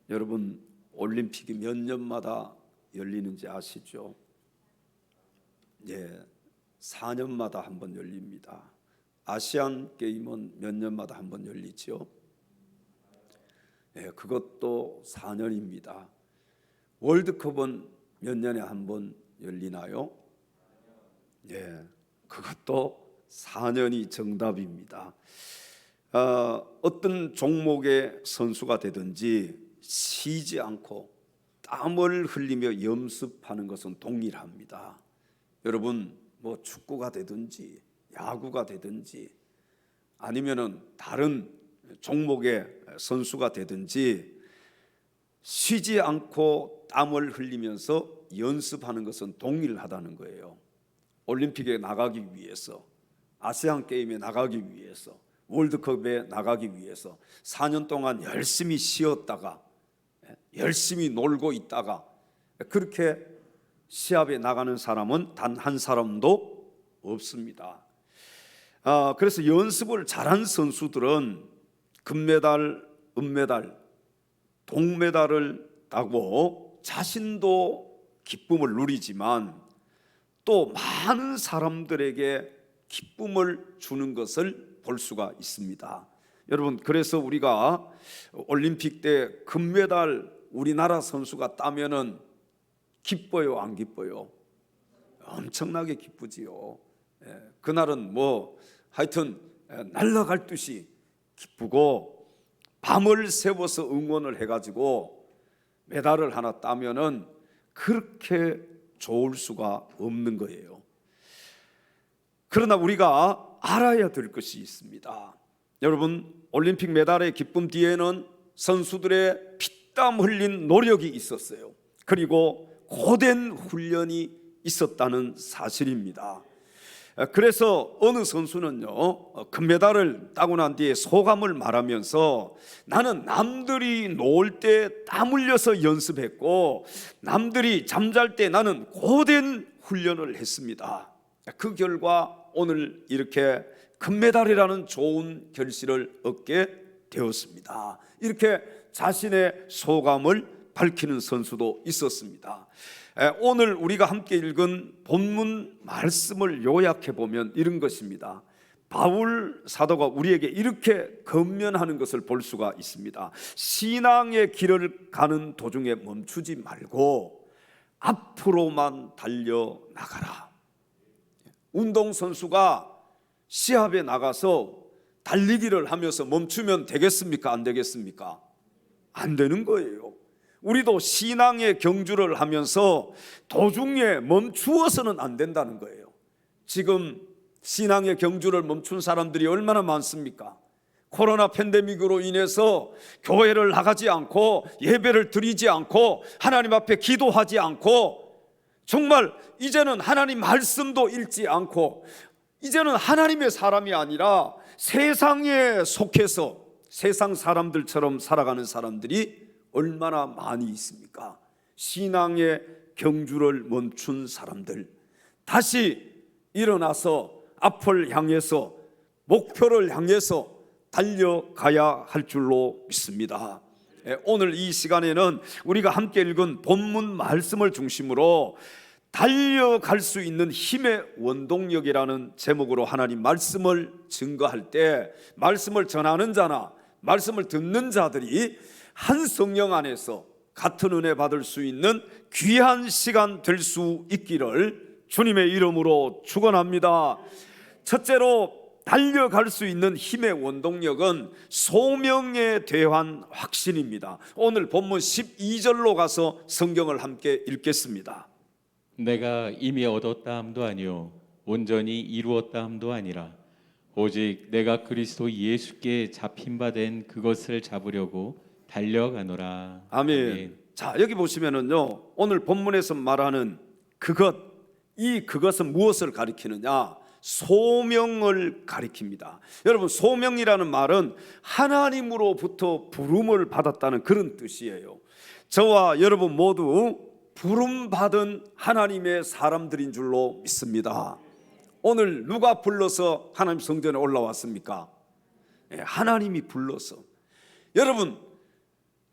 여러분, 올림픽이 몇 년마다 열리는지 아시죠? 예, 4년마다 한 번 열립니다. 아시안 게임은 몇 년마다 한 번 열리죠? 예, 그것도 4년입니다. 월드컵은 몇 년에 한 번 열리나요? 예, 그것도 4년이 정답입니다. 어떤 종목의 선수가 되든지 쉬지 않고 땀을 흘리며 연습하는 것은 동일합니다. 여러분, 뭐 축구가 되든지 야구가 되든지 아니면은 다른 종목의 선수가 되든지 쉬지 않고 땀을 흘리면서 연습하는 것은 동일하다는 거예요. 올림픽에 나가기 위해서, 아시안 게임에 나가기 위해서, 월드컵에 나가기 위해서 4년 동안 열심히 쉬었다가 열심히 놀고 있다가 그렇게 시합에 나가는 사람은 단 한 사람도 없습니다. 그래서 연습을 잘한 선수들은 금메달, 은메달, 동메달을 따고 자신도 기쁨을 누리지만 또 많은 사람들에게 기쁨을 주는 것을 볼 수가 있습니다. 여러분, 그래서 우리가 올림픽 때 금메달 우리나라 선수가 따면은 기뻐요, 안 기뻐요? 엄청나게 기쁘지요. 그날은 뭐 하여튼 날아갈 듯이 기쁘고 밤을 새워서 응원을 해가지고 메달을 하나 따면은 그렇게 좋을 수가 없는 거예요. 그러나 우리가 알아야 될 것이 있습니다. 여러분, 올림픽 메달의 기쁨 뒤에는 선수들의 피땀 흘린 노력이 있었어요. 그리고 고된 훈련이 있었다는 사실입니다. 그래서 어느 선수는요, 금메달을 따고 난 뒤에 소감을 말하면서 나는 남들이 놀 때 땀 흘려서 연습했고 남들이 잠잘 때 나는 고된 훈련을 했습니다. 그 결과 오늘 이렇게 금메달이라는 좋은 결실을 얻게 되었습니다. 이렇게 자신의 소감을 밝히는 선수도 있었습니다. 오늘 우리가 함께 읽은 본문 말씀을 요약해 보면 이런 것입니다. 바울 사도가 우리에게 이렇게 권면하는 것을 볼 수가 있습니다. 신앙의 길을 가는 도중에 멈추지 말고 앞으로만 달려나가라. 운동선수가 시합에 나가서 달리기를 하면서 멈추면 되겠습니까? 안 되겠습니까? 안 되는 거예요. 우리도 신앙의 경주를 하면서 도중에 멈추어서는 안 된다는 거예요. 지금 신앙의 경주를 멈춘 사람들이 얼마나 많습니까? 코로나 팬데믹으로 인해서 교회를 나가지 않고 예배를 드리지 않고 하나님 앞에 기도하지 않고 정말 이제는 하나님 말씀도 읽지 않고 이제는 하나님의 사람이 아니라 세상에 속해서 세상 사람들처럼 살아가는 사람들이 얼마나 많이 있습니까? 신앙의 경주를 멈춘 사람들, 다시 일어나서 앞을 향해서 목표를 향해서 달려가야 할 줄로 믿습니다. 오늘 이 시간에는 우리가 함께 읽은 본문 말씀을 중심으로 달려갈 수 있는 힘의 원동력이라는 제목으로 하나님 말씀을 증거할 때 말씀을 전하는 자나 말씀을 듣는 자들이 한 성령 안에서 같은 은혜 받을 수 있는 귀한 시간 될 수 있기를 주님의 이름으로 축원합니다. 첫째로 달려갈 수 있는 힘의 원동력은 소명에 대한 확신입니다. 오늘 본문 12절로 가서 성경을 함께 읽겠습니다. 내가 이미 얻었다 함도 아니요 온전히 이루었다 함도 아니라 오직 내가 그리스도 예수께 잡힌 바 된 그것을 잡으려고 달려가노라. 아멘. 자, 여기 보시면은요, 오늘 본문에서 말하는 그것은 무엇을 가리키느냐? 소명을 가리킵니다. 여러분, 소명이라는 말은 하나님으로부터 부름을 받았다는 그런 뜻이에요. 저와 여러분 모두 부름받은 하나님의 사람들인 줄로 믿습니다. 오늘 누가 불러서 하나님 성전에 올라왔습니까? 하나님이 불러서. 여러분,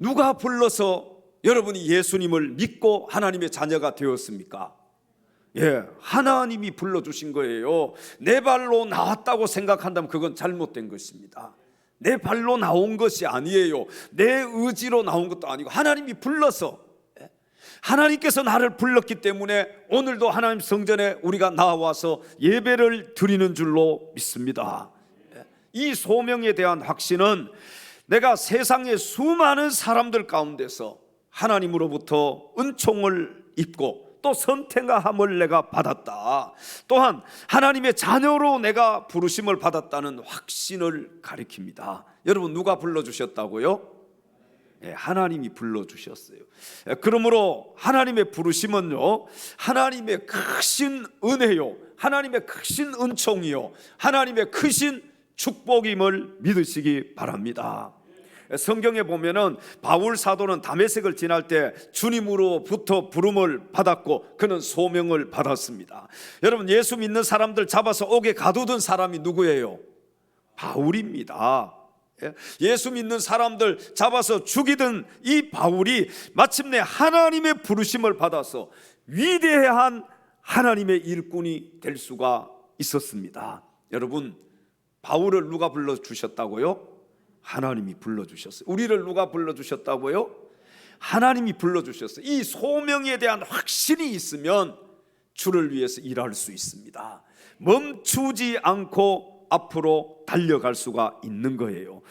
누가 불러서 여러분이 예수님을 믿고 하나님의 자녀가 되었습니까? 예, 하나님이 불러주신 거예요. 내 발로 나왔다고 생각한다면 그건 잘못된 것입니다. 내 발로 나온 것이 아니에요. 내 의지로 나온 것도 아니고 하나님이 불러서, 하나님께서 나를 불렀기 때문에 오늘도 하나님 성전에 우리가 나와서 예배를 드리는 줄로 믿습니다. 이 소명에 대한 확신은 내가 세상의 수많은 사람들 가운데서 하나님으로부터 은총을 입고 또 선택함을 내가 받았다, 또한 하나님의 자녀로 내가 부르심을 받았다는 확신을 가리킵니다. 여러분, 누가 불러주셨다고요? 하나님이 불러주셨어요. 그러므로 하나님의 부르심은요, 하나님의 크신 은혜요, 하나님의 크신 은총이요, 하나님의 크신 축복임을 믿으시기 바랍니다. 성경에 보면은 바울 사도는 다메섹을 지날 때 주님으로부터 부름을 받았고 그는 소명을 받았습니다. 여러분, 예수 믿는 사람들 잡아서 옥에 가두던 사람이 누구예요? 바울입니다. 예수 믿는 사람들 잡아서 죽이던 이 바울이 마침내 하나님의 부르심을 받아서 위대한 하나님의 일꾼이 될 수가 있었습니다. 여러분, 바울을 누가 불러주셨다고요? 하나님이 불러주셨어요. 우리를 누가 불러주셨다고요? 하나님이 불러주셨어요. 이 소명에 대한 확신이 있으면 주를 위해서 일할 수 있습니다. 멈추지 않고 앞으로 달려갈 수가 있는 거예요.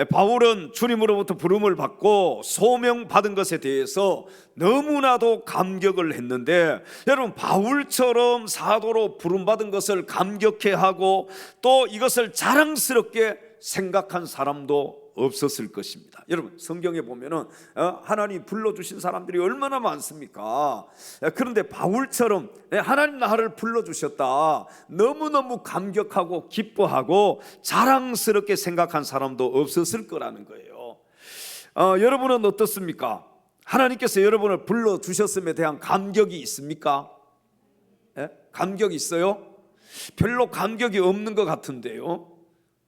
바울은 주님으로부터 부름을 받고 소명받은 것에 대해서 너무나도 감격을 했는데, 여러분, 바울처럼 사도로 부름받은 것을 감격해하고 또 이것을 자랑스럽게 생각한 사람도 없었을 것입니다. 여러분, 성경에 보면은 하나님이 불러주신 사람들이 얼마나 많습니까? 그런데 바울처럼 하나님 나를 불러주셨다, 너무너무 감격하고 기뻐하고 자랑스럽게 생각한 사람도 없었을 거라는 거예요. 여러분은 어떻습니까? 하나님께서 여러분을 불러주셨음에 대한 감격이 있습니까? 감격이 있어요? 별로 감격이 없는 것 같은데요.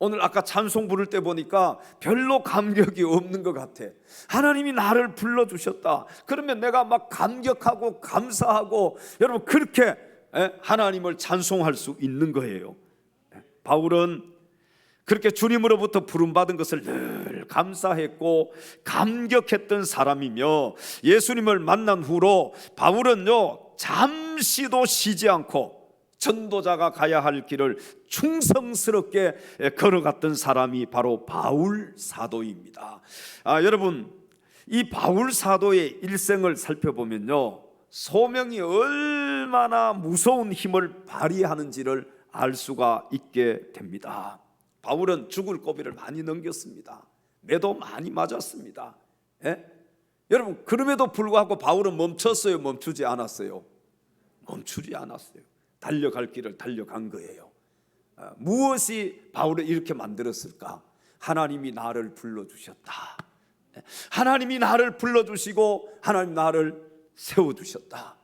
오늘 아까 찬송 부를 때 보니까 별로 감격이 없는 것 같아. 하나님이 나를 불러주셨다 그러면 내가 막 감격하고 감사하고, 여러분, 그렇게 하나님을 찬송할 수 있는 거예요. 바울은 그렇게 주님으로부터 부름받은 것을 늘 감사했고 감격했던 사람이며, 예수님을 만난 후로 바울은요, 잠시도 쉬지 않고 전도자가 가야 할 길을 충성스럽게 걸어갔던 사람이 바로 바울 사도입니다. 여러분, 이 바울 사도의 일생을 살펴보면요, 소명이 얼마나 무서운 힘을 발휘하는지를 알 수가 있게 됩니다. 바울은 죽을 고비를 많이 넘겼습니다. 매도 많이 맞았습니다. 여러분, 그럼에도 불구하고 바울은 멈췄어요? 멈추지 않았어요? 멈추지 않았어요. 달려갈 길을 달려간 거예요. 무엇이 바울을 이렇게 만들었을까? 하나님이 나를 불러주셨다. 하나님이 나를 불러주시고 하나님 나를 세워주셨다.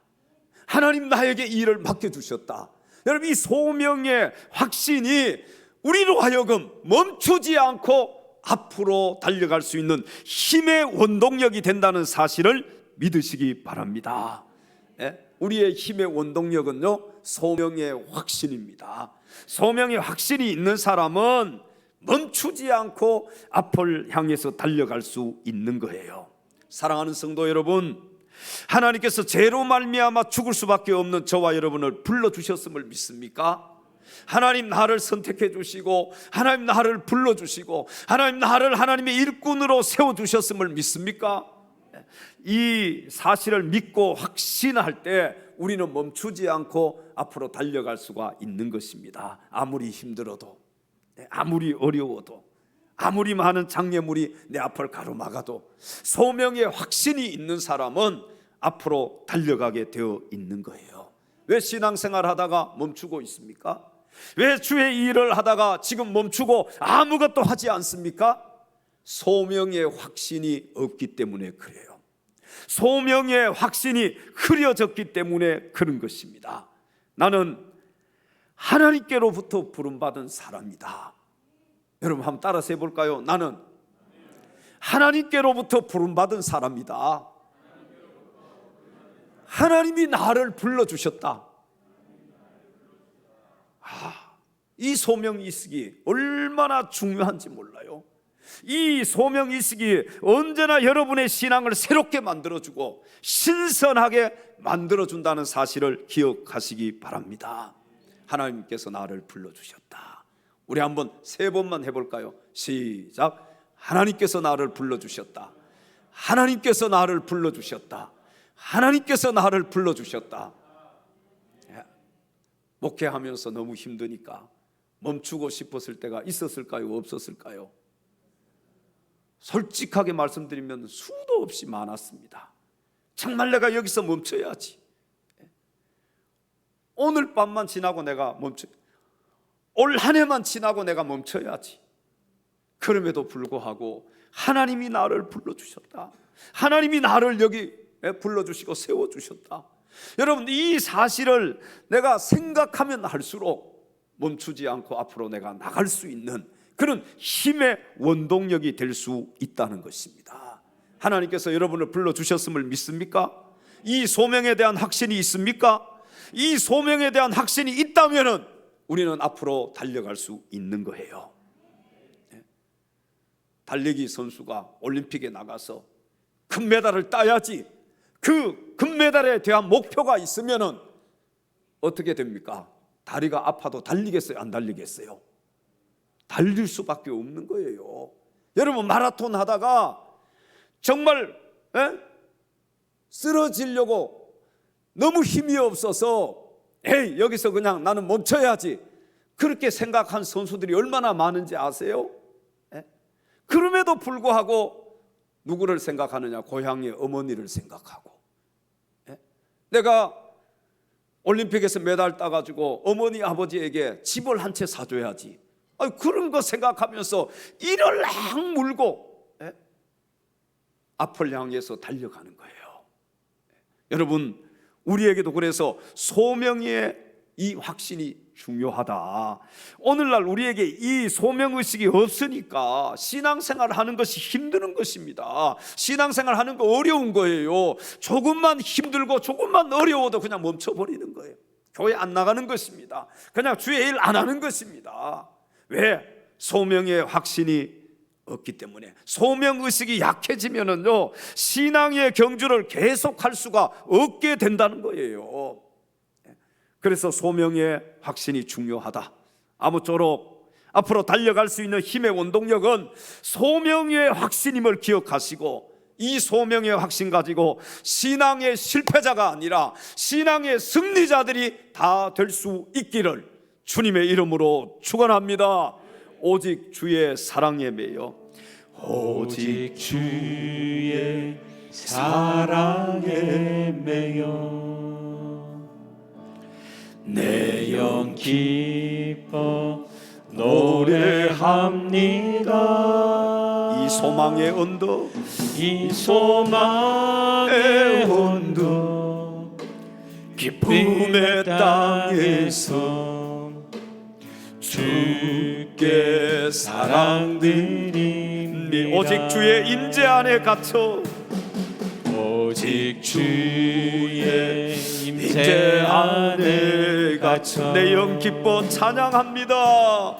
하나님 나에게 이 일을 맡겨주셨다. 여러분, 이 소명의 확신이 우리로 하여금 멈추지 않고 앞으로 달려갈 수 있는 힘의 원동력이 된다는 사실을 믿으시기 바랍니다. 우리의 힘의 원동력은요, 소명의 확신입니다. 소명의 확신이 있는 사람은 멈추지 않고 앞을 향해서 달려갈 수 있는 거예요. 사랑하는 성도 여러분, 하나님께서 죄로 말미암아 죽을 수밖에 없는 저와 여러분을 불러주셨음을 믿습니까? 하나님 나를 선택해 주시고 하나님 나를 불러주시고 하나님 나를 하나님의 일꾼으로 세워주셨음을 믿습니까? 이 사실을 믿고 확신할 때 우리는 멈추지 않고 앞으로 달려갈 수가 있는 것입니다. 아무리 힘들어도, 아무리 어려워도, 아무리 많은 장애물이 내 앞을 가로막아도 소명의 확신이 있는 사람은 앞으로 달려가게 되어 있는 거예요. 왜 신앙생활 하다가 멈추고 있습니까? 왜 주의 일을 하다가 지금 멈추고 아무것도 하지 않습니까? 소명의 확신이 없기 때문에 그래요. 소명의 확신이 흐려졌기 때문에 그런 것입니다. 나는 하나님께로부터 부름받은 사람이다. 여러분, 한번 따라서 해볼까요? 나는 하나님께로부터 부름받은 사람이다. 하나님이 나를 불러주셨다. 이 소명의식이 얼마나 중요한지 몰라요. 이 소명의식이 언제나 여러분의 신앙을 새롭게 만들어주고 신선하게 만들어준다는 사실을 기억하시기 바랍니다. 하나님께서 나를 불러주셨다. 우리 한번 3번만 해볼까요? 시작. 하나님께서 나를 불러주셨다. 하나님께서 나를 불러주셨다. 하나님께서 나를 불러주셨다. 목회하면서 너무 힘드니까 멈추고 싶었을 때가 있었을까요? 없었을까요? 솔직하게 말씀드리면 수도 없이 많았습니다. 정말 내가 여기서 멈춰야지. 오늘 밤만 지나고 내가 올 한 해만 지나고 내가 멈춰야지. 그럼에도 불구하고 하나님이 나를 불러주셨다. 하나님이 나를 여기 불러주시고 세워주셨다. 여러분, 이 사실을 내가 생각하면 할수록 멈추지 않고 앞으로 내가 나갈 수 있는 그런 힘의 원동력이 될 수 있다는 것입니다. 하나님께서 여러분을 불러주셨음을 믿습니까? 이 소명에 대한 확신이 있습니까? 이 소명에 대한 확신이 있다면 우리는 앞으로 달려갈 수 있는 거예요. 달리기 선수가 올림픽에 나가서 금메달을 따야지, 그 금메달에 대한 목표가 있으면 어떻게 됩니까? 다리가 아파도 달리겠어요? 안 달리겠어요? 달릴 수밖에 없는 거예요. 여러분, 마라톤 하다가 정말 쓰러지려고 너무 힘이 없어서 여기서 그냥 나는 멈춰야지, 그렇게 생각한 선수들이 얼마나 많은지 아세요? 그럼에도 불구하고 누구를 생각하느냐? 고향의 어머니를 생각하고. 내가 올림픽에서 메달 따가지고 어머니 아버지에게 집을 한 채 사줘야지, 그런 거 생각하면서 이를 악물고 앞을 향해서 달려가는 거예요. 여러분, 우리에게도 그래서 소명의 이 확신이 중요하다. 오늘날 우리에게 이 소명의식이 없으니까 신앙생활을 하는 것이 힘드는 것입니다. 신앙생활 하는 거 어려운 거예요. 조금만 힘들고 조금만 어려워도 그냥 멈춰버리는 거예요. 교회 안 나가는 것입니다. 그냥 주의 일 안 하는 것입니다. 왜? 소명의 확신이 없기 때문에. 소명의식이 약해지면은요, 신앙의 경주를 계속할 수가 없게 된다는 거예요. 그래서 소명의 확신이 중요하다. 아무쪼록 앞으로 달려갈 수 있는 힘의 원동력은 소명의 확신임을 기억하시고, 이 소명의 확신 가지고 신앙의 실패자가 아니라 신앙의 승리자들이 다 될 수 있기를 주님의 이름으로 축원합니다. 오직 주의 사랑에 매여, 오직 주의 사랑에 매여 내 영 기뻐 노래합니다. 이 소망의 언덕, 이 소망의 언덕 기쁨의 땅에서 주께 사랑드립니다. 오직 주의 임재 안에 갇혀, 오직 주의 임재 안에 갇혀 내 영 기뻐 찬양합니다.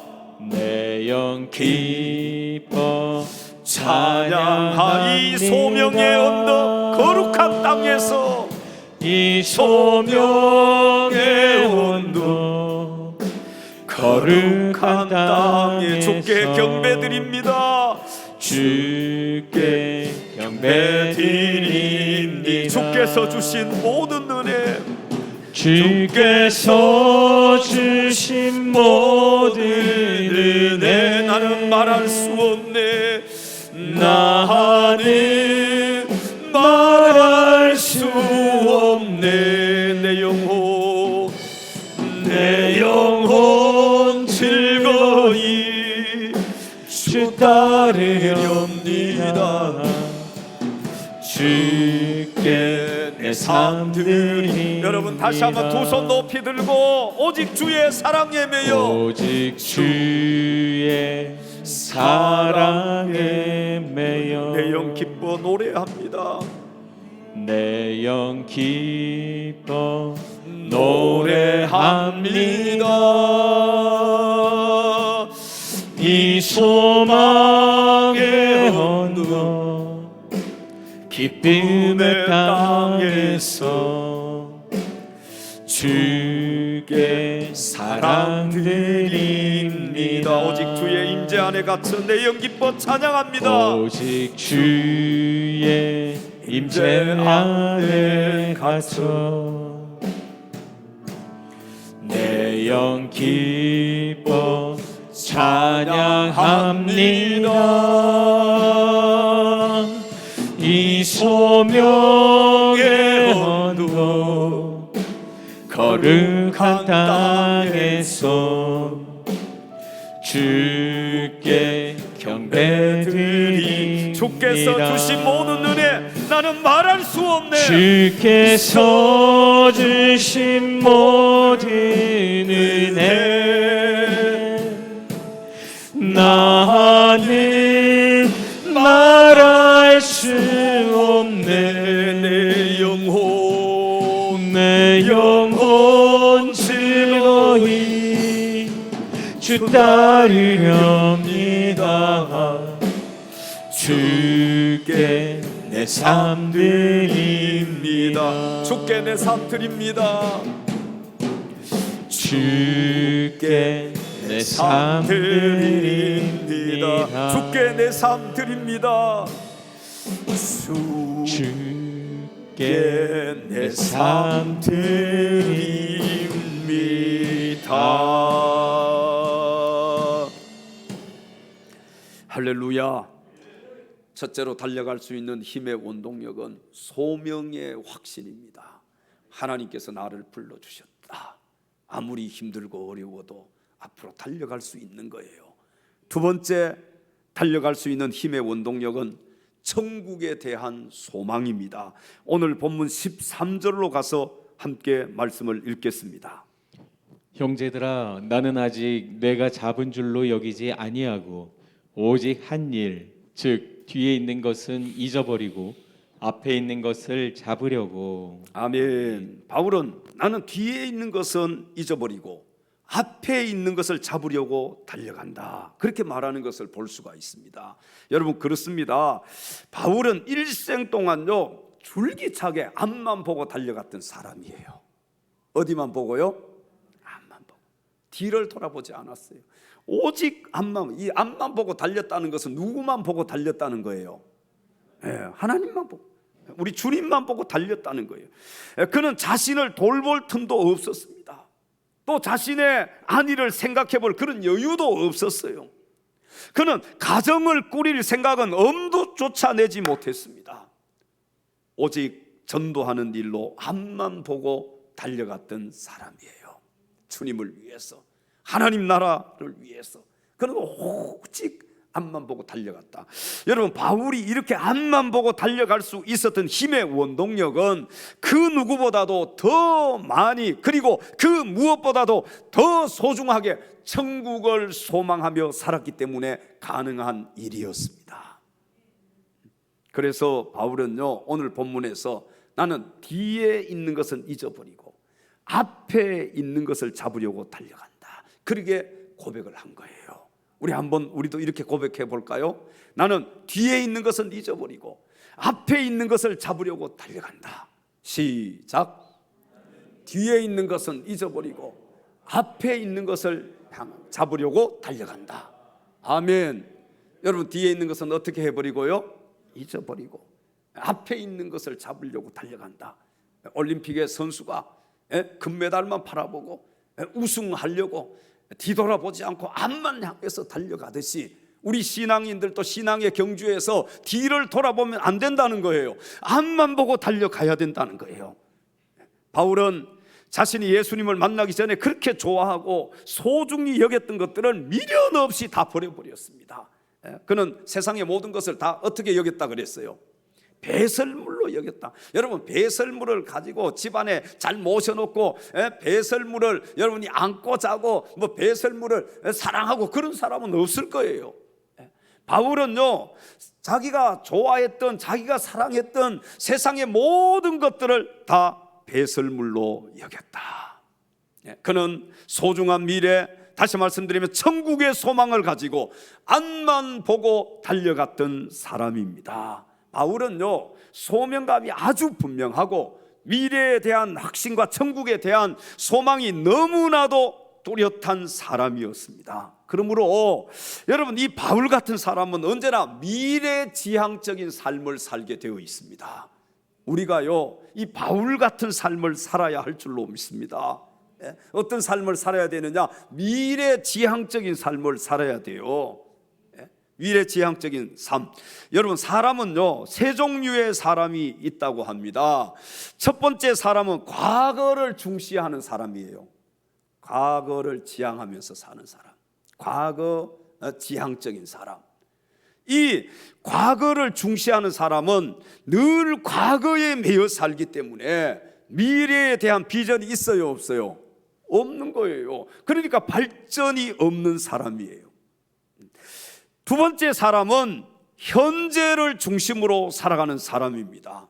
내 영 기뻐 찬양하. 이 소명의 언덕 거룩한 땅에서, 이 소명의 언덕 거룩한 땅에 주께 경배드립니다. 주께 경배드립니다. 주께서 주신 모든 은혜, 주께서 주신 모든 은혜 나는 말할 수 없네. 나는 말할 수 없네. 내 영혼 즐거이 주 따르렵니다. 주께 내 삶 드립니다. 여러분, 다시 한번 두 손 높이 들고 오직 주의 사랑에 매여, 오직 주의 사랑에 매여 내 영 기뻐 노래합니다. 내 영 기뻐 노래합니다. 이 소망의 언덕 기쁨의 땅에서 주께 사랑드립니다. 오직 주의 임재 안에 갇혀 내 영 기뻐 찬양합니다. 오직 주의 임재 안에 갇혀 내 영 기뻐 찬양합니다. 이 소명의 언덕 거룩한 땅에서 주께 경배드립니다. 주께서 주신 모든 은혜 나는 말할 수 없네. 주께서 주신 모든 은혜 나는 말할 수 없네. 내 영혼 즐거이 주 따르렵니다. 주께 내 삶 드립니다. 주께 내 삶 드립니다. 주께 내 삶 드립니다. 주께 내 삶 드립니다. 주께 내 삶 드립니다. 할렐루야. 첫째로 달려갈 수 있는 힘의 원동력은 소명의 확신입니다. 하나님께서 나를 불러주셨다. 아무리 힘들고 어려워도 앞으로 달려갈 수 있는 거예요. 두 번째 달려갈 수 있는 힘의 원동력은 천국에 대한 소망입니다. 오늘 본문 13절로 가서 함께 말씀을 읽겠습니다. 형제들아, 나는 아직 내가 잡은 줄로 여기지 아니하고 오직 한 일, 즉 뒤에 있는 것은 잊어버리고 앞에 있는 것을 잡으려고. 아멘. 바울은 나는 뒤에 있는 것은 잊어버리고 앞에 있는 것을 잡으려고 달려간다, 그렇게 말하는 것을 볼 수가 있습니다. 여러분, 그렇습니다. 바울은 일생 동안요 줄기차게 앞만 보고 달려갔던 사람이에요. 어디만 보고요? 앞만 보고. 뒤를 돌아보지 않았어요. 오직 앞만, 이 앞만 보고 달렸다는 것은 누구만 보고 달렸다는 거예요? 하나님만 보고, 우리 주님만 보고 달렸다는 거예요. 그는 자신을 돌볼 틈도 없었습니다. 또 자신의 안위를 생각해 볼 그런 여유도 없었어요. 그는 가정을 꾸릴 생각은 엄두조차 내지 못했습니다. 오직 전도하는 일로 앞만 보고 달려갔던 사람이에요. 주님을 위해서, 하나님 나라를 위해서. 그는 오직 앞만 보고 달려갔다. 여러분, 바울이 이렇게 앞만 보고 달려갈 수 있었던 힘의 원동력은 그 누구보다도 더 많이, 그리고 그 무엇보다도 더 소중하게 천국을 소망하며 살았기 때문에 가능한 일이었습니다. 그래서 바울은요 오늘 본문에서 나는 뒤에 있는 것은 잊어버리고 앞에 있는 것을 잡으려고 달려간다, 그렇게 고백을 한 거예요. 우리도 이렇게 고백해 볼까요? 나는 뒤에 있는 것은 잊어버리고 앞에 있는 것을 잡으려고 달려간다. 시작. 뒤에 있는 것은 잊어버리고 앞에 있는 것을 잡으려고 달려간다. 아멘. 여러분, 뒤에 있는 것은 어떻게 해버리고요? 잊어버리고 앞에 있는 것을 잡으려고 달려간다. 올림픽의 선수가 금메달만 바라보고 우승하려고 뒤돌아보지 않고 앞만 향해서 달려가듯이 우리 신앙인들도 신앙의 경주에서 뒤를 돌아보면 안 된다는 거예요. 앞만 보고 달려가야 된다는 거예요. 바울은 자신이 예수님을 만나기 전에 그렇게 좋아하고 소중히 여겼던 것들을 미련 없이 다 버려버렸습니다. 그는 세상의 모든 것을 다 어떻게 여겼다 그랬어요? 배설물로 여겼다. 여러분, 배설물을 가지고 집안에 잘 모셔놓고 배설물을 여러분이 안고 자고 뭐 배설물을 사랑하고 그런 사람은 없을 거예요. 바울은요, 자기가 좋아했던, 자기가 사랑했던 세상의 모든 것들을 다 배설물로 여겼다. 그는 소중한 미래, 다시 말씀드리면 천국의 소망을 가지고 앞만 보고 달려갔던 사람입니다. 바울은요, 소명감이 아주 분명하고 미래에 대한 확신과 천국에 대한 소망이 너무나도 뚜렷한 사람이었습니다. 그러므로 여러분, 이 바울 같은 사람은 언제나 미래지향적인 삶을 살게 되어 있습니다. 우리가요, 이 바울 같은 삶을 살아야 할 줄로 믿습니다. 어떤 삶을 살아야 되느냐? 미래지향적인 삶을 살아야 돼요. 미래지향적인 삶. 여러분, 사람은요, 세 종류의 사람이 있다고 합니다. 첫 번째 사람은 과거를 중시하는 사람이에요. 과거를 지향하면서 사는 사람, 과거 지향적인 사람. 이 과거를 중시하는 사람은 늘 과거에 매여 살기 때문에 미래에 대한 비전이 있어요, 없어요? 없는 거예요. 그러니까 발전이 없는 사람이에요. 두 번째 사람은 현재를 중심으로 살아가는 사람입니다.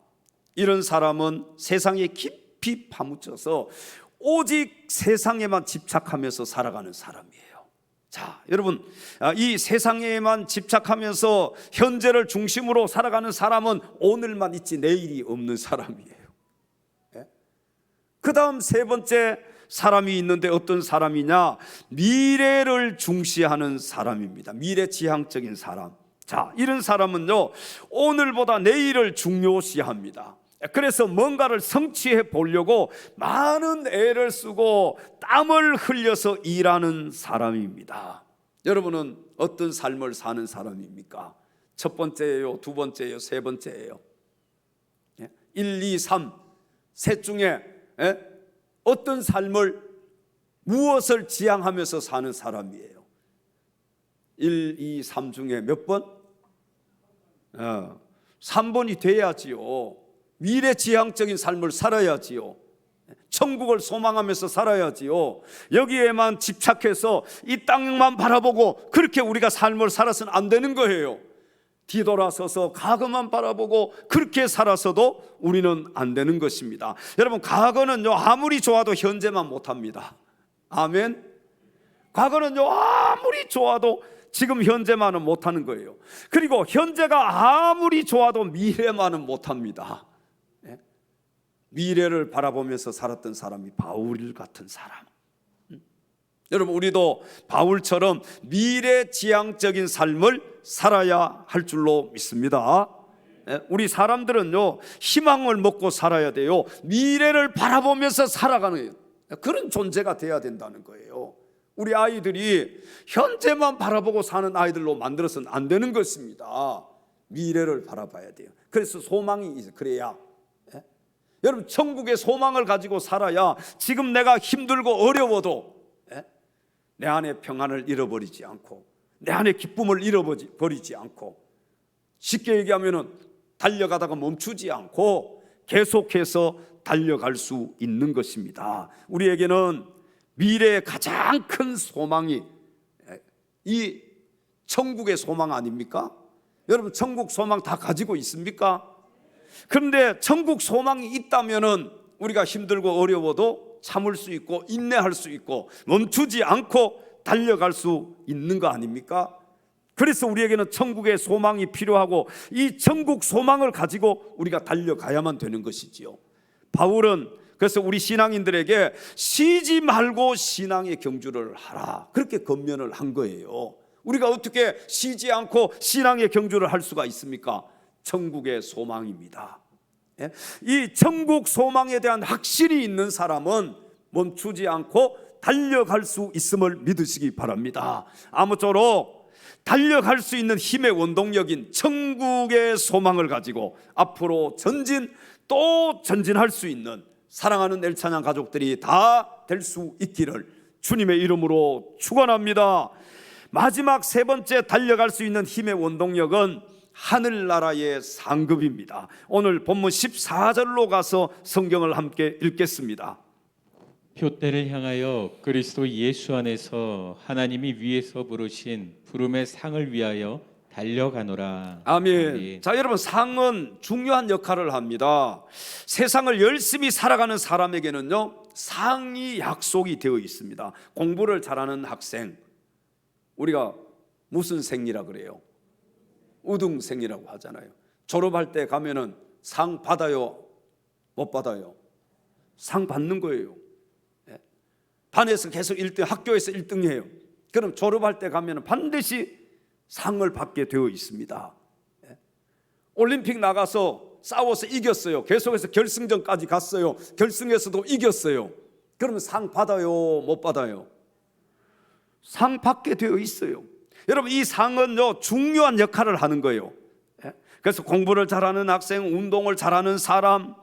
이런 사람은 세상에 깊이 파묻혀서 오직 세상에만 집착하면서 살아가는 사람이에요. 자, 여러분, 이 세상에만 집착하면서 현재를 중심으로 살아가는 사람은 오늘만 있지 내일이 없는 사람이에요. 그 다음 세 번째 사람이 있는데 어떤 사람이냐? 미래를 중시하는 사람입니다. 미래지향적인 사람. 자, 이런 사람은요, 오늘보다 내일을 중요시합니다. 그래서 뭔가를 성취해 보려고 많은 애를 쓰고 땀을 흘려서 일하는 사람입니다. 여러분은 어떤 삶을 사는 사람입니까? 첫 번째예요, 두 번째예요, 세 번째예요? 1, 2, 3, 셋 중에 어떤 삶을, 무엇을 지향하면서 사는 사람이에요? 1, 2, 3 중에 몇 번? 3번이 돼야지요. 미래지향적인 삶을 살아야지요. 천국을 소망하면서 살아야지요. 여기에만 집착해서 이 땅만 바라보고 그렇게 우리가 삶을 살아서는 안 되는 거예요. 뒤돌아서서 과거만 바라보고 그렇게 살아서도 우리는 안 되는 것입니다. 여러분, 과거는요, 아무리 좋아도 현재만 못합니다. 아멘. 과거는요, 아무리 좋아도 지금 현재만은 못하는 거예요. 그리고 현재가 아무리 좋아도 미래만은 못합니다. 미래를 바라보면서 살았던 사람이 바울 같은 사람. 여러분, 우리도 바울처럼 미래지향적인 삶을 살아야 할 줄로 믿습니다. 우리 사람들은요, 희망을 먹고 살아야 돼요. 미래를 바라보면서 살아가는 그런 존재가 돼야 된다는 거예요. 우리 아이들이 현재만 바라보고 사는 아이들로 만들어서는 안 되는 것입니다. 미래를 바라봐야 돼요. 그래서 소망이 있어요. 그래야 여러분, 천국의 소망을 가지고 살아야 지금 내가 힘들고 어려워도 내 안에 평안을 잃어버리지 않고 내 안에 기쁨을 잃어버리지 않고, 쉽게 얘기하면 달려가다가 멈추지 않고 계속해서 달려갈 수 있는 것입니다. 우리에게는 미래의 가장 큰 소망이 이 천국의 소망 아닙니까? 여러분, 천국 소망 다 가지고 있습니까? 그런데 천국 소망이 있다면은 우리가 힘들고 어려워도 참을 수 있고 인내할 수 있고 멈추지 않고 달려갈 수 있는 거 아닙니까? 그래서 우리에게는 천국의 소망이 필요하고 이 천국 소망을 가지고 우리가 달려가야만 되는 것이지요. 바울은 그래서 우리 신앙인들에게 쉬지 말고 신앙의 경주를 하라, 그렇게 권면을 한 거예요. 우리가 어떻게 쉬지 않고 신앙의 경주를 할 수가 있습니까? 천국의 소망입니다. 이 천국 소망에 대한 확신이 있는 사람은 멈추지 않고 달려갈 수 있음을 믿으시기 바랍니다. 아무쪼록 달려갈 수 있는 힘의 원동력인 천국의 소망을 가지고 앞으로 전진 또 전진할 수 있는 사랑하는 엘찬양 가족들이 다 될 수 있기를 주님의 이름으로 축원합니다. 마지막 세 번째 달려갈 수 있는 힘의 원동력은 하늘나라의 상급입니다. 오늘 본문 14절로 가서 성경을 함께 읽겠습니다. 표대를 향하여 그리스도 예수 안에서 하나님이 위에서 부르신 부름의 상을 위하여 달려가노라. 아멘. 자, 여러분, 상은 중요한 역할을 합니다. 세상을 열심히 살아가는 사람에게는요, 상이 약속이 되어 있습니다. 공부를 잘하는 학생, 우리가 무슨 생이라 그래요? 우등생이라고 하잖아요. 졸업할 때 가면은 상 받아요? 못 받아요? 상 받는 거예요. 반에서 계속 1등, 학교에서 1등이에요. 그럼 졸업할 때 가면은 반드시 상을 받게 되어 있습니다. 올림픽 나가서 싸워서 이겼어요. 계속해서 결승전까지 갔어요. 결승에서도 이겼어요. 그러면 상 받아요? 못 받아요? 상 받게 되어 있어요. 여러분, 이 상은요, 중요한 역할을 하는 거예요. 그래서 공부를 잘하는 학생, 운동을 잘하는 사람,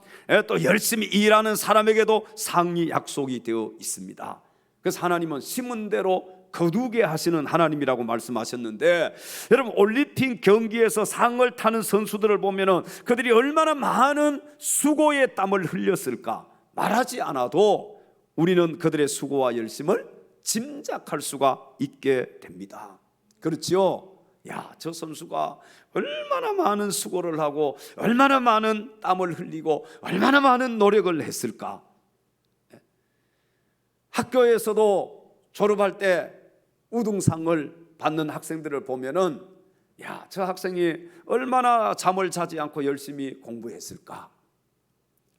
또 열심히 일하는 사람에게도 상이 약속이 되어 있습니다. 그래서 하나님은 심은 대로 거두게 하시는 하나님이라고 말씀하셨는데, 여러분, 올림픽 경기에서 상을 타는 선수들을 보면은 그들이 얼마나 많은 수고의 땀을 흘렸을까 말하지 않아도 우리는 그들의 수고와 열심을 짐작할 수가 있게 됩니다. 그렇지요? 야, 저 선수가 얼마나 많은 수고를 하고 얼마나 많은 땀을 흘리고 얼마나 많은 노력을 했을까. 학교에서도 졸업할 때 우등상을 받는 학생들을 보면은, 야, 저 학생이 얼마나 잠을 자지 않고 열심히 공부했을까.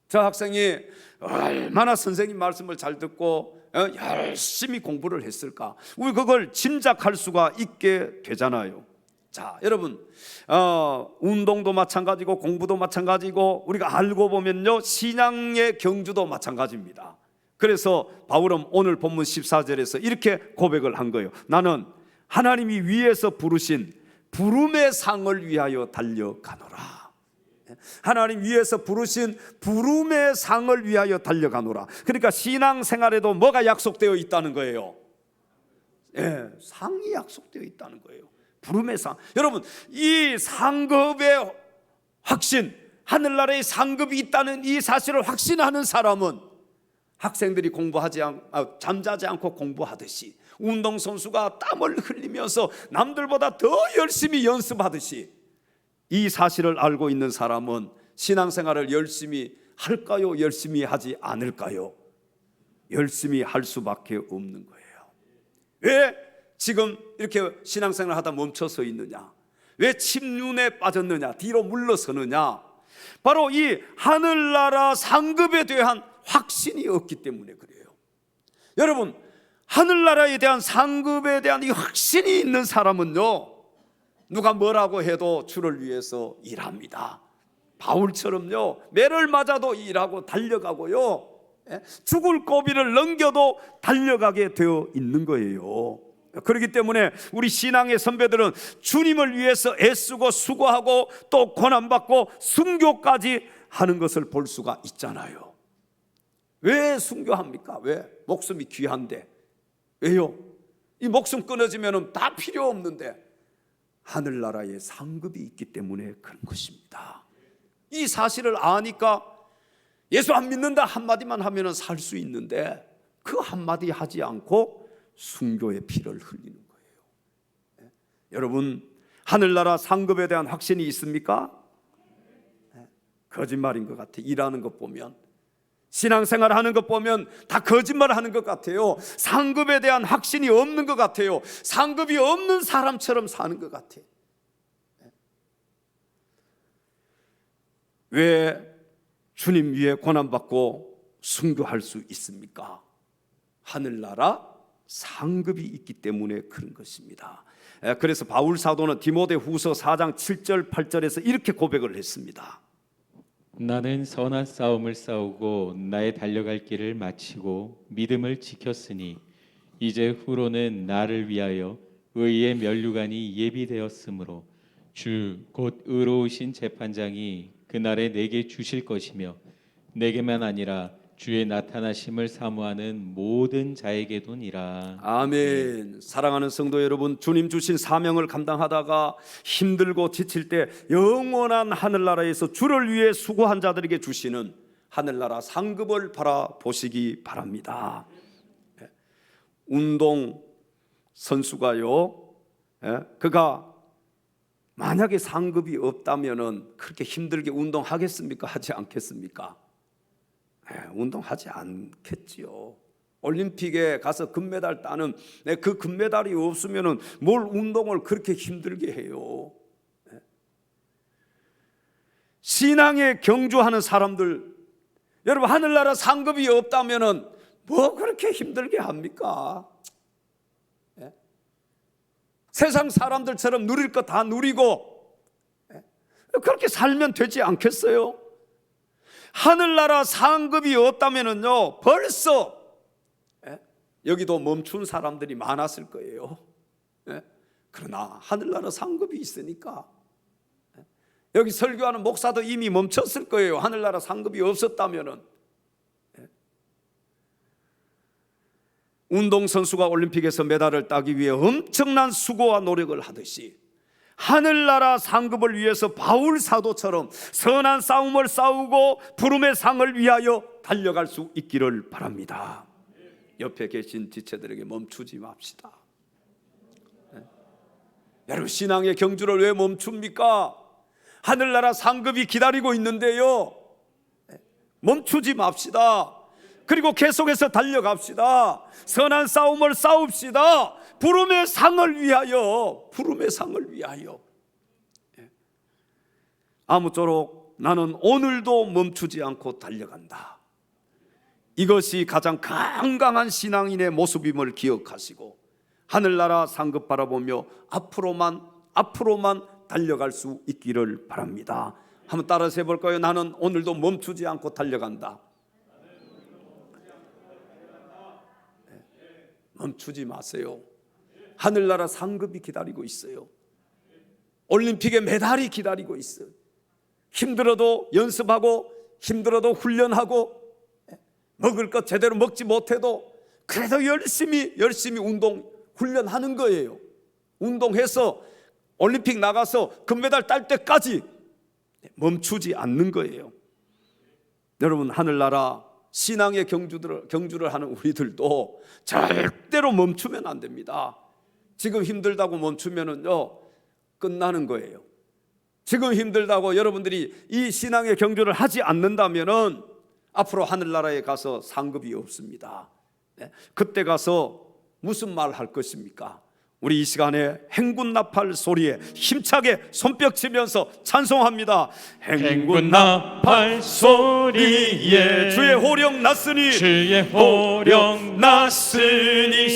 저 학생이 얼마나 선생님 말씀을 잘 듣고 열심히 공부를 했을까. 우리 그걸 짐작할 수가 있게 되잖아요. 자, 여러분, 운동도 마찬가지고 공부도 마찬가지고 우리가 알고 보면요, 신앙의 경주도 마찬가지입니다. 그래서 바울은 오늘 본문 14절에서 이렇게 고백을 한 거예요. 나는 하나님이 위에서 부르신 부름의 상을 위하여 달려가노라. 하나님 위에서 부르신 부름의 상을 위하여 달려가노라. 그러니까 신앙생활에도 뭐가 약속되어 있다는 거예요? 상이 약속되어 있다는 거예요. 부름의 상. 여러분, 이 상급의 확신, 하늘나라의 상급이 있다는 이 사실을 확신하는 사람은 학생들이 잠자지 않고 공부하듯이, 운동선수가 땀을 흘리면서 남들보다 더 열심히 연습하듯이, 이 사실을 알고 있는 사람은 신앙생활을 열심히 할까요? 열심히 하지 않을까요? 열심히 할 수밖에 없는 거예요. 왜 지금 이렇게 신앙생활을 하다 멈춰서 있느냐? 왜 침륜에 빠졌느냐? 뒤로 물러서느냐? 바로 이 하늘나라 상급에 대한 확신이 없기 때문에 그래요. 여러분, 하늘나라에 대한 상급에 대한 이 확신이 있는 사람은요, 누가 뭐라고 해도 주를 위해서 일합니다. 바울처럼요, 매를 맞아도 일하고 달려가고요, 죽을 고비를 넘겨도 달려가게 되어 있는 거예요. 그렇기 때문에 우리 신앙의 선배들은 주님을 위해서 애쓰고 수고하고 또 고난받고 순교까지 하는 것을 볼 수가 있잖아요. 왜 순교합니까? 왜? 목숨이 귀한데. 왜요? 이 목숨 끊어지면 다 필요 없는데 하늘나라에 상급이 있기 때문에 그런 것입니다. 이 사실을 아니까 예수 안 믿는다 한마디만 하면 살 수 있는데 그 한마디 하지 않고 순교의 피를 흘리는 거예요. 여러분, 하늘나라 상급에 대한 확신이 있습니까? 거짓말인 것 같아요. 일하는 것 보면, 신앙생활 하는 것 보면 다 거짓말 하는 것 같아요. 상급에 대한 확신이 없는 것 같아요. 상급이 없는 사람처럼 사는 것 같아요. 왜 주님 위에 고난받고 순교할 수 있습니까? 하늘나라 상급이 있기 때문에 그런 것입니다. 그래서 바울 사도는 디모데후서 4장 7절 8절에서 이렇게 고백을 했습니다. 나는 선한 싸움을 싸우고 나의 달려갈 길을 마치고 믿음을 지켰으니 이제 후로는 나를 위하여 의의 면류관이 예비되었으므로 주 곧 의로우신 재판장이 그날에 내게 주실 것이며 내게만 아니라 주의 나타나심을 사모하는 모든 자에게도니라. 아멘. 사랑하는 성도 여러분, 주님 주신 사명을 감당하다가 힘들고 지칠 때 영원한 하늘나라에서 주를 위해 수고한 자들에게 주시는 하늘나라 상급을 바라보시기 바랍니다. 운동 선수가요, 그가 만약에 상급이 없다면은 그렇게 힘들게 운동하겠습니까? 하지 않겠습니까? 운동하지 않겠지요. 올림픽에 가서 금메달 따는 그 금메달이 없으면은 뭘 운동을 그렇게 힘들게 해요. 신앙에 경주하는 사람들, 여러분 하늘나라 상급이 없다면은 뭐 그렇게 힘들게 합니까? 세상 사람들처럼 누릴 거 다 누리고 그렇게 살면 되지 않겠어요? 하늘나라 상급이 없다면은요 벌써 여기도 멈춘 사람들이 많았을 거예요. 그러나 하늘나라 상급이 있으니까 여기 설교하는 목사도 이미 멈췄을 거예요. 하늘나라 상급이 없었다면은. 운동선수가 올림픽에서 메달을 따기 위해 엄청난 수고와 노력을 하듯이 하늘나라 상급을 위해서 바울 사도처럼 선한 싸움을 싸우고 부름의 상을 위하여 달려갈 수 있기를 바랍니다. 옆에 계신 지체들에게 멈추지 맙시다. 여러분 신앙의 경주를 왜 멈춥니까? 하늘나라 상급이 기다리고 있는데요. 멈추지 맙시다. 그리고 계속해서 달려갑시다. 선한 싸움을 싸웁시다. 부름의 상을 위하여, 부름의 상을 위하여. 아무쪼록 나는 오늘도 멈추지 않고 달려간다. 이것이 가장 강강한 신앙인의 모습임을 기억하시고 하늘나라 상급 바라보며 앞으로만 달려갈 수 있기를 바랍니다. 한번 따라서 해볼까요? 나는 오늘도 멈추지 않고 달려간다. 멈추지 마세요. 하늘나라 상급이 기다리고 있어요. 올림픽의 메달이 기다리고 있어요. 힘들어도 연습하고 힘들어도 훈련하고 먹을 것 제대로 먹지 못해도 그래도 열심히 운동 훈련하는 거예요. 운동해서 올림픽 나가서 금메달 딸 때까지 멈추지 않는 거예요. 여러분 하늘나라 신앙의 경주를 하는 우리들도 절대로 멈추면 안 됩니다. 지금 힘들다고 멈추면은요 끝나는 거예요. 지금 힘들다고 여러분들이 이 신앙의 경주를 하지 않는다면은 앞으로 하늘나라에 가서 상급이 없습니다. 그때 가서 무슨 말 할 것입니까? 우리 이 시간에 행군나팔 소리에 힘차게 손뼉 치면서 찬송합니다. 행군나팔 소리에 주의 호령 났으니 주의 호령 났으니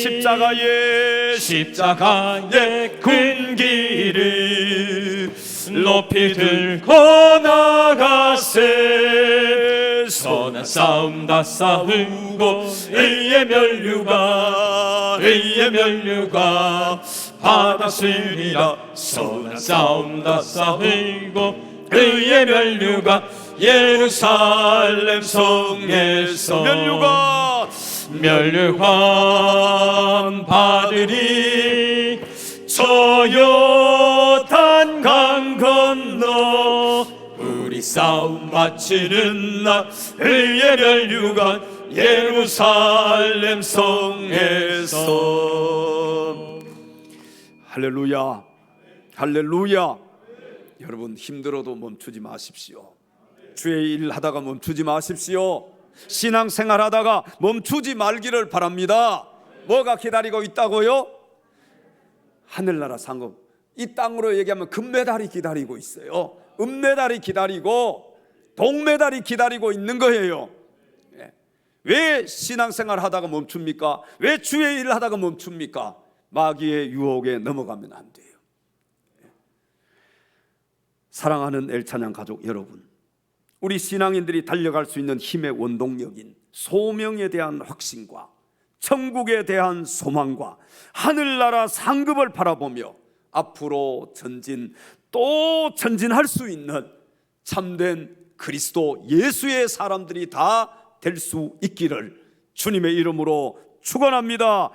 십자가의 군기를 높이 들고 나가세. 선한 싸움 다 싸우고 의의 면류가 받았으리라. 선한 싸움 다 싸우고 의의 면류가 예루살렘 성에서 면류관 받으리. 저 요단강 건너 우리 싸움 마치는 날 의의 면류관 예루살렘 성에서. 할렐루야, 할렐루야. 여러분 힘들어도 멈추지 마십시오. 주의 일 하다가 멈추지 마십시오. 신앙생활 하다가 멈추지 말기를 바랍니다. 뭐가 기다리고 있다고요? 하늘나라 상급. 이 땅으로 얘기하면 금메달이 기다리고 있어요. 은메달이 기다리고 동메달이 기다리고 있는 거예요. 왜 신앙생활 하다가 멈춥니까? 왜 주의 일을 하다가 멈춥니까? 마귀의 유혹에 넘어가면 안 돼요. 사랑하는 엘찬양 가족 여러분, 우리 신앙인들이 달려갈 수 있는 힘의 원동력인 소명에 대한 확신과 천국에 대한 소망과 하늘나라 상급을 바라보며 앞으로 또 전진할 수 있는 참된 그리스도 예수의 사람들이 다 될 수 있기를 주님의 이름으로 축원합니다.